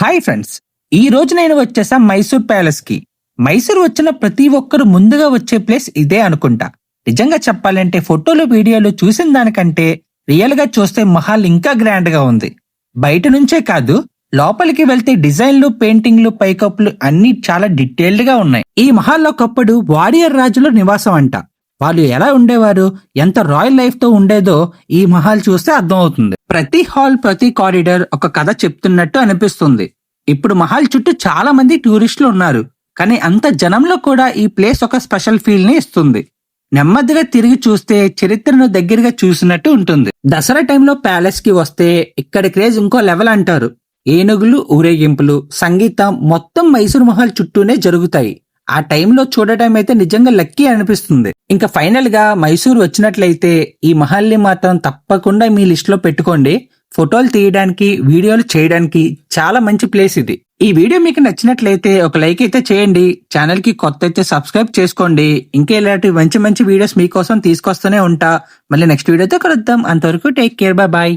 Hi friends, ఈ రోజు నేను వచ్చేసా మైసూర్ ప్యాలెస్ కి. మైసూర్ వచ్చిన ప్రతి ఒక్కరు ముందుగా వచ్చే ప్లేస్ ఇదే అనుకుంటా. నిజంగా చెప్పాలంటే ఫోటోలు వీడియోలు చూసిన దానికంటే రియల్ గా చూస్తే మహల్ ఇంకా గ్రాండ్ గా ఉంది. బయట నుంచే కాదు, లోపలికి వెళ్తే డిజైన్లు, పెయింటింగ్లు, పైకప్పులు అన్ని చాలా డీటెయిల్డ్ గా ఉన్నాయి. ఈ మహల్లో ఒకప్పుడు వారియర్ రాజుల నివాసం అంట. వాళ్ళు ఎలా ఉండేవారు, ఎంత రాయల్ లైఫ్ తో ఉండేదో ఈ మహల్ చూస్తే అర్థం అవుతుంది. ప్రతి హాల్, ప్రతి కారిడార్ ఒక కథ చెప్తున్నట్టు అనిపిస్తుంది. ఇప్పుడు మహల్ చుట్టూ చాలా మంది టూరిస్టులు ఉన్నారు, కానీ అంత జనంలో కూడా ఈ ప్లేస్ ఒక స్పెషల్ ఫీల్ ని ఇస్తుంది. నెమ్మదిగా తిరిగి చూస్తే చరిత్రను దగ్గరగా చూసినట్టు ఉంటుంది. దసరా టైంలో ప్యాలెస్ కి వస్తే ఇక్కడ క్రేజ్ ఇంకో లెవెల్ అంటారు. ఏనుగులు, ఊరేగింపులు, సంగీతం మొత్తం మైసూర్ మహల్ చుట్టూనే జరుగుతాయి. ఆ టైంలో చూడటం అయితే నిజంగా లక్కీ అనిపిస్తుంది. ఇంకా ఫైనల్ గా మైసూర్ వచ్చినట్లయితే ఈ మహల్ ని మాత్రం తప్పకుండా మీ లిస్ట్ లో పెట్టుకోండి. ఫోటోలు తీయడానికి, వీడియోలు చేయడానికి చాలా మంచి ప్లేస్ ఇది. ఈ వీడియో మీకు నచ్చినట్లయితే ఒక లైక్ అయితే చేయండి. ఛానల్ కి కొత్త అయితే సబ్స్క్రైబ్ చేసుకోండి. ఇంకా ఇలాంటి మంచి మంచి వీడియోస్ మీకోసం తీసుకొస్తూనే ఉంటా. మళ్ళీ నెక్స్ట్ వీడియోతో కలుద్దాం. అంతవరకు టేక్ కేర్, బాయ్.